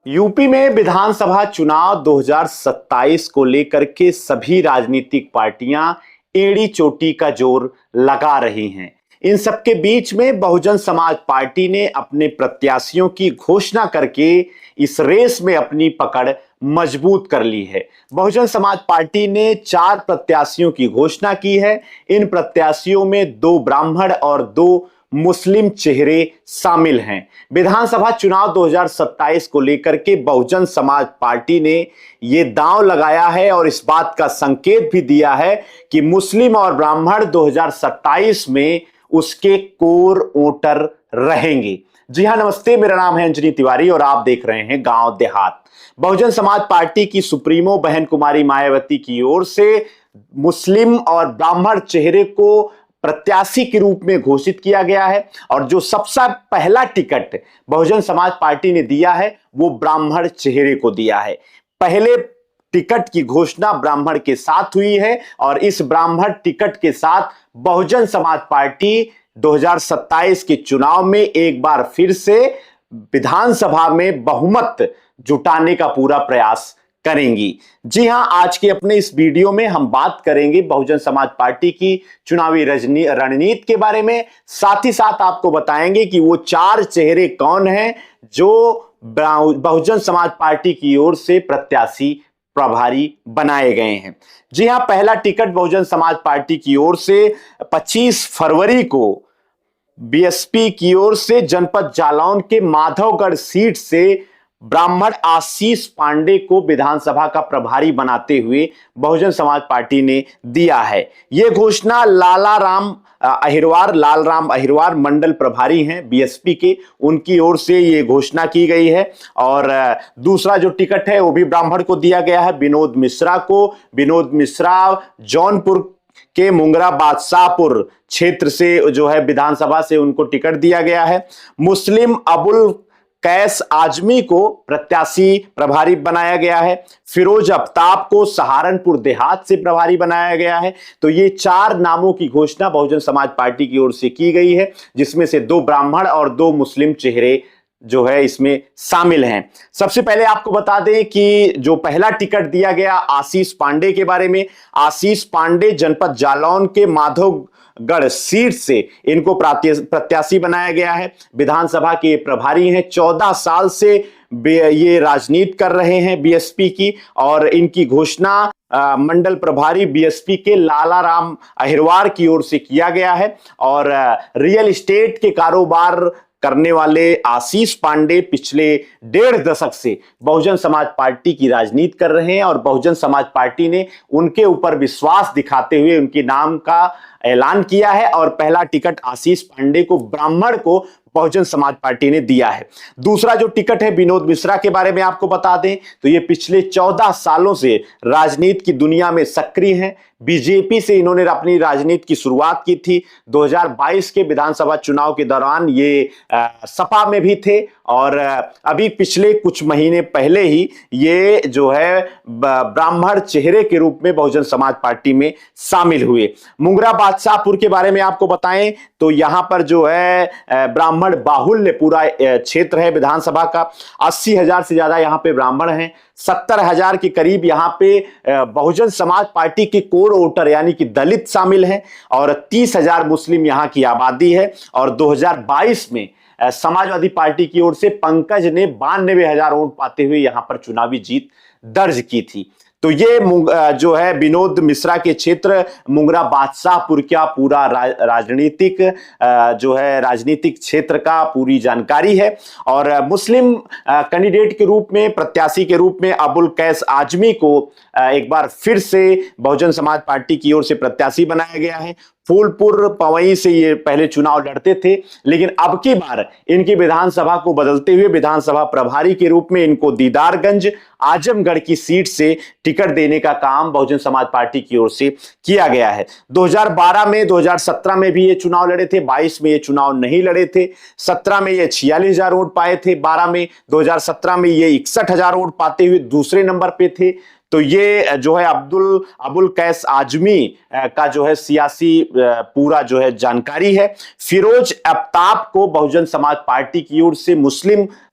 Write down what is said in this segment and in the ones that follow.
UP में विधानसभा चुनाव 2027 को लेकर के सभी राजनीतिक पार्टियां एड़ी चोटी का जोर लगा रही हैं। इन सबके बीच में बहुजन समाज पार्टी ने अपने प्रत्याशियों की घोषणा करके इस रेस में अपनी पकड़ मजबूत कर ली है। बहुजन समाज पार्टी ने 4 प्रत्याशियों की घोषणा की है। इन प्रत्याशियों में 2 ब्राह्मण और 2 मुस्लिम चेहरे शामिल हैं। विधानसभा चुनाव 2027 को लेकर के बहुजन समाज पार्टी ने ये दांव लगाया है और इस बात का संकेत भी दिया है कि मुस्लिम और ब्राह्मण 2027 में उसके कोर वोटर रहेंगे। जी हां, नमस्ते, मेरा नाम है अंजनी तिवारी और आप देख रहे हैं गांव देहात। बहुजन समाज पार्टी की सुप्रीमो बहन कुमारी मायावती की ओर से मुस्लिम और ब्राह्मण चेहरे को प्रत्याशी के रूप में घोषित किया गया है और जो सबसे पहला टिकट बहुजन समाज पार्टी ने दिया है वो ब्राह्मण चेहरे को दिया है। पहले टिकट की घोषणा ब्राह्मण के साथ हुई है और इस ब्राह्मण टिकट के साथ बहुजन समाज पार्टी 2027 के चुनाव में एक बार फिर से विधानसभा में बहुमत जुटाने का पूरा प्रयास करेंगी। जी हां, आज के अपने इस वीडियो में हम बात करेंगे बहुजन समाज पार्टी की चुनावी रणनीति के बारे में। साथ ही साथ आपको बताएंगे कि वो 4 चेहरे कौन हैं जो बहुजन समाज पार्टी की ओर से प्रत्याशी प्रभारी बनाए गए हैं। जी हां, पहला टिकट बहुजन समाज पार्टी की ओर से 25 फरवरी को बीएसपी की ओर से जनपद जालौन के माधवगढ़ सीट से ब्राह्मण आशीष पांडे को विधानसभा का प्रभारी बनाते हुए बहुजन समाज पार्टी ने दिया है। यह घोषणा लालराम अहिरवार मंडल प्रभारी हैं बीएसपी के, उनकी ओर से यह घोषणा की गई है। और दूसरा जो टिकट है वो भी ब्राह्मण को दिया गया है, विनोद मिश्रा को। विनोद मिश्रा जौनपुर के मुंगरा बादशाहपुर क्षेत्र से जो है विधानसभा से उनको टिकट दिया गया है। मुस्लिम अबुल कैस आजमी को प्रत्याशी प्रभारी बनाया गया है। फिरोज अफ्ताब को सहारनपुर देहात से प्रभारी बनाया गया है। तो ये 4 नामों की घोषणा बहुजन समाज पार्टी की ओर से की गई है, जिसमें से 2 ब्राह्मण और 2 मुस्लिम चेहरे जो है इसमें शामिल हैं। सबसे पहले आपको बता दें कि जो पहला टिकट दिया गया आशीष पांडे के बारे में। आशीष पांडे जनपद जालौन के माधवगढ़ सीट से इनको प्रत्याशी बनाया गया है। विधानसभा के प्रभारी हैं, 14 साल से ये राजनीति कर रहे हैं बीएसपी की और इनकी घोषणा मंडल प्रभारी बीएसपी के लालराम अहिरवार की ओर से किया गया है। और रियल एस्टेट के कारोबार करने वाले आशीष पांडे पिछले 1.5 दशक से बहुजन समाज पार्टी की राजनीति कर रहे हैं और बहुजन समाज पार्टी ने उनके ऊपर विश्वास दिखाते हुए उनके नाम का ऐलान किया है और पहला टिकट आशीष पांडे को, ब्राह्मण को, बहुजन समाज पार्टी ने दिया है। दूसरा जो टिकट है विनोद मिश्रा के बारे में आपको बता दें तो ये पिछले 14 सालों से राजनीति की दुनिया में सक्रिय हैं। बीजेपी से इन्होंने अपनी राजनीति की शुरुआत की थी। 2022 के विधानसभा चुनाव के दौरान ये सपा में भी थे और अभी पिछले कुछ महीने पहले ही ये जो है ब्राह्मण चेहरे के रूप में बहुजन समाज पार्टी में शामिल हुए। मुंगरा बादशाहपुर के बारे में आपको बताएं तो यहां पर जो है ब्राह्मण बाहुल्य पूरा क्षेत्र है विधानसभा का। 80,000 से ज्यादा यहां पे ब्राह्मण हैं। 70,000 के करीब यहां पे बहुजन समाज पार्टी के कोर वोटर यानी कि दलित शामिल हैं और 30,000 मुस्लिम यहां की आबादी है। और 2022 में समाजवादी पार्टी की ओर से पंकज ने 92,000 वोट पाते हुए यहां पर चुनावी जीत दर्ज की थी। तो ये जो है विनोद मिश्रा के क्षेत्र मुंगरा बादशाहपुर का पूरा राजनीतिक जो है राजनीतिक क्षेत्र का पूरी जानकारी है। और मुस्लिम कैंडिडेट के रूप में, प्रत्याशी के रूप में अबुल कैस आजमी को एक बार फिर से बहुजन समाज पार्टी की ओर से प्रत्याशी बनाया गया है। फूलपुर पवई से ये पहले चुनाव लड़ते थे, लेकिन अब की बार इनकी विधानसभा को बदलते हुए विधानसभा प्रभारी के रूप में इनको दीदारगंज आजमगढ़ की सीट से टिकट देने का काम बहुजन समाज पार्टी की ओर से किया गया है। 2012 में, 2017 में भी ये चुनाव लड़े थे, 22 में ये चुनाव नहीं लड़े थे। 17 में ये 46,000 वोट पाए थे, 12 में, 2017 में ये 61,000 वोट पाते हुए दूसरे नंबर पे थे। तो ये जो है अबुल कैस आजमी का जो है सियासी पूरा जो है जानकारी है। फिरोज अफ्ताब को बहुजन समाज पार्टी की ओर से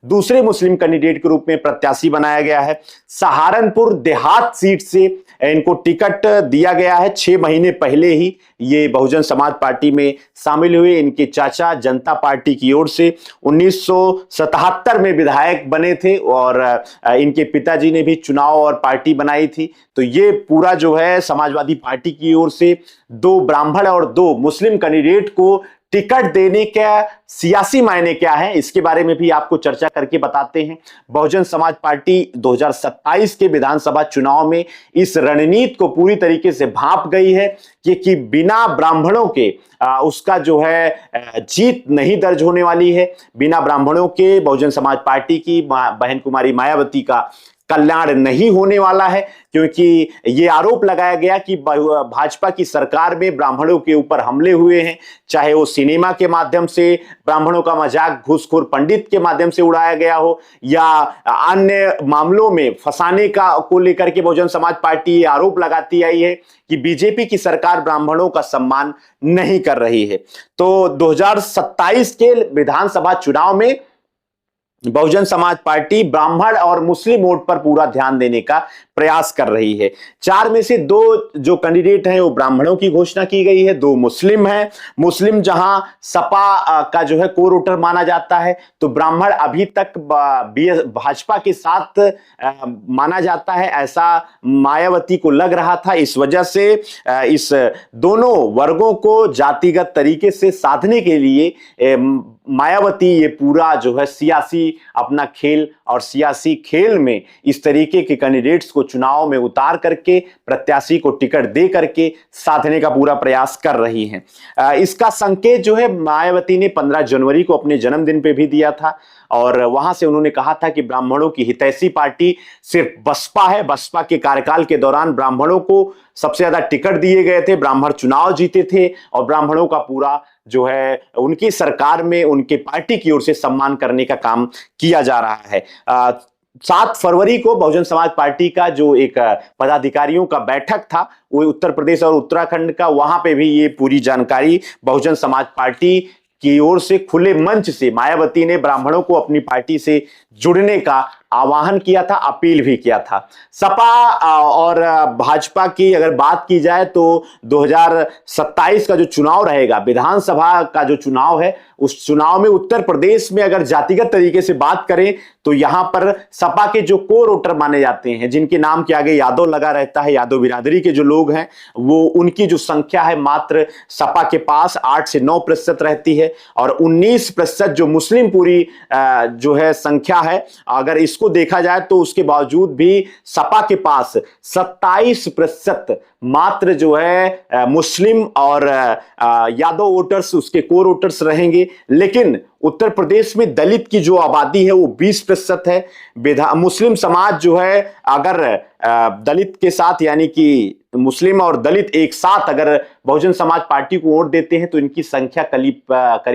दूसरे मुस्लिम कैंडिडेट के रूप में प्रत्याशी बनाया गया है। सहारनपुर देहात सीट से इनको टिकट दिया गया है। 6 महीने पहले ही ये बहुजन समाज पार्टी में शामिल हुए। इनके चाचा जनता पार्टी की ओर से 1977 में विधायक बने थे और इनके पिताजी ने भी चुनाव और पार्टी बनाई थी। तो ये पूरा जो है समाजवादी पार्टी की ओर से 2 ब्राह्मण और 2 मुस्लिम कैंडिडेट को टिकट देने का सियासी मायने क्या है, इसके बारे में भी आपको चर्चा करके बताते हैं। बहुजन समाज पार्टी 2027 के विधानसभा चुनाव में इस रणनीति को पूरी तरीके से भांप गई है कि बिना ब्राह्मणों के उसका जो है जीत नहीं दर्ज होने वाली है। बिना ब्राह्मणों के बहुजन समाज पार्टी की बहन कुमारी मायावती का कल्याण नहीं होने वाला है, क्योंकि ये आरोप लगाया गया कि भाजपा की सरकार में ब्राह्मणों के ऊपर हमले हुए हैं, चाहे वो सिनेमा के माध्यम से ब्राह्मणों का मजाक घूसखोर पंडित के माध्यम से उड़ाया गया हो या अन्य मामलों में फंसाने को लेकर के बहुजन समाज पार्टी ये आरोप लगाती आई है कि बीजेपी की सरकार ब्राह्मणों का सम्मान नहीं कर रही है। तो 2027 के विधानसभा चुनाव में बहुजन समाज पार्टी ब्राह्मण और मुस्लिम वोट पर पूरा ध्यान देने का प्रयास कर रही है। 4 में से 2 जो कैंडिडेट हैं वो ब्राह्मणों की घोषणा की गई है, 2 मुस्लिम हैं। मुस्लिम जहां सपा का जो है कोर वोटर माना जाता है, तो ब्राह्मण अभी तक भाजपा के साथ माना जाता है, ऐसा मायावती को लग रहा था। इस वजह से इस दोनों वर्गों को जातिगत तरीके से साधने के लिए मायावती ये पूरा जो है सियासी अपना खेल और सियासी खेल में इस तरीके के कैंडिडेट्स को चुनाव में उतार करके प्रत्याशी को टिकट दे करके साधने का पूरा प्रयास कर रही हैं। इसका संकेत जो है मायावती ने 15 जनवरी को अपने जन्मदिन पे भी दिया था और वहां से उन्होंने कहा था कि ब्राह्मणों की हितैषी पार्टी सिर्फ बसपा है। बसपा के कार्यकाल के दौरान ब्राह्मणों को सबसे ज्यादा टिकट दिए गए थे, ब्राह्मण चुनाव जीते थे और ब्राह्मणों का पूरा जो है उनकी सरकार में उनके पार्टी की ओर से सम्मान करने का काम किया जा रहा है। 7 फरवरी को बहुजन समाज पार्टी का जो एक पदाधिकारियों का बैठक था वो उत्तर प्रदेश और उत्तराखंड का, वहां पे भी ये पूरी जानकारी बहुजन समाज पार्टी की ओर से खुले मंच से मायावती ने ब्राह्मणों को अपनी पार्टी से जुड़ने का आह्वान किया था, अपील भी किया था। सपा और भाजपा की अगर बात की जाए तो 2027 का जो चुनाव रहेगा, विधानसभा का जो चुनाव है, उस चुनाव में उत्तर प्रदेश में अगर जातिगत तरीके से बात करें तो यहां पर सपा के जो कोर वोटर माने जाते हैं, जिनके नाम के आगे यादव लगा रहता है, यादव बिरादरी के जो लोग हैं, वो उनकी जो संख्या है मात्र सपा के पास 8 से 9% रहती है और 19% जो मुस्लिम पूरी जो है संख्या है, अगर इसको देखा जाए तो उसके बावजूद भी सपा के पास 27% मात्र जो है मुस्लिम और यादव वोटर्स, उसके कोर वोटर्स रहेंगे। लेकिन उत्तर प्रदेश में दलित की जो आबादी है वो 20% है। मुस्लिम समाज जो है अगर दलित के साथ, यानी कि मुस्लिम और दलित एक साथ अगर बहुजन समाज पार्टी को वोट देते हैं तो इनकी संख्या करीब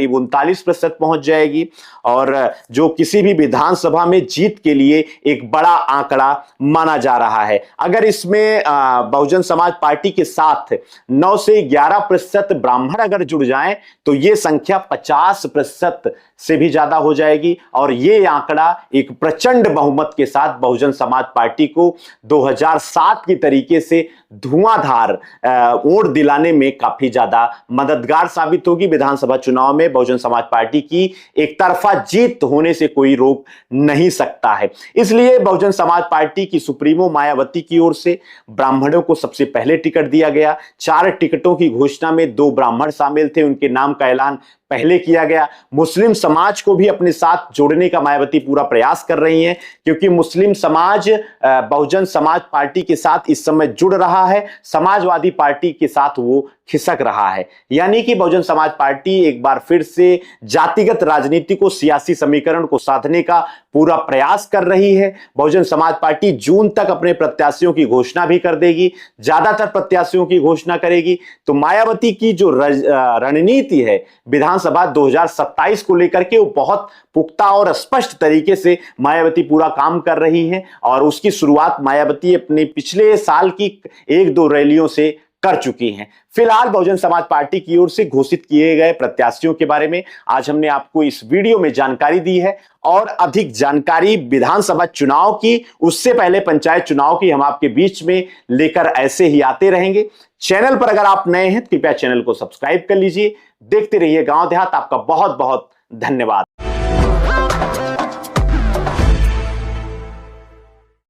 39% पहुंच जाएगी और जो किसी भी विधानसभा में जीत के लिए एक बड़ा आंकड़ा माना जा रहा है। अगर इसमें बहुजन समाज पार्टी के साथ 9 से 11% ब्राह्मण अगर जुड़ जाएं तो ये संख्या 50% से भी ज्यादा हो जाएगी और ये आंकड़ा एक प्रचंड बहुमत के साथ बहुजन समाज पार्टी को 2007 की तरीके से धुआंधार वोट दिलाने में काफी ज्यादा मददगार साबित होगी। विधानसभा चुनाव में बहुजन समाज पार्टी की एक तरफा जीत होने से कोई रोक नहीं सकता है। इसलिए बहुजन समाज पार्टी की सुप्रीमो मायावती की ओर से ब्राह्मणों को सबसे पहले टिकट दिया गया। 4 टिकटों की घोषणा में 2 ब्राह्मण शामिल थे, उनके नाम का ऐलान पहले किया गया। मुस्लिम समाज को भी अपने साथ जोड़ने का मायावती पूरा प्रयास कर रही हैं, क्योंकि मुस्लिम समाज बहुजन समाज पार्टी के साथ इस समय जुड़ रहा है, समाजवादी पार्टी के साथ वो खिसक रहा है। यानी कि बहुजन समाज पार्टी एक बार फिर से जातिगत राजनीति को, सियासी समीकरण को साधने का पूरा प्रयास कर रही है। बहुजन समाज पार्टी जून तक अपने प्रत्याशियों की घोषणा भी कर देगी, ज्यादातर प्रत्याशियों की घोषणा करेगी। तो मायावती की जो रणनीति है विधान विधानसभा 2027 को लेकर के वो बहुत पुख्ता और स्पष्ट तरीके से मायावती पूरा काम कर रही हैं और उसकी शुरुआत मायावती अपने पिछले साल की 1-2 रैलियों से कर चुकी हैं। फिलहाल बहुजन समाज पार्टी की ओर से घोषित किए गए प्रत्याशियों के बारे में आज हमने आपको इस वीडियो में जानकारी दी है और अधिक जानकारी विधानसभा चुनाव की, उससे पहले पंचायत चुनाव की हम आपके बीच में लेकर ऐसे ही आते रहेंगे। चैनल पर अगर आप नए हैं तो कृपया चैनल को सब्सक्राइब कर लीजिए। देखते रहिए गांव देहात। आपका बहुत बहुत धन्यवाद।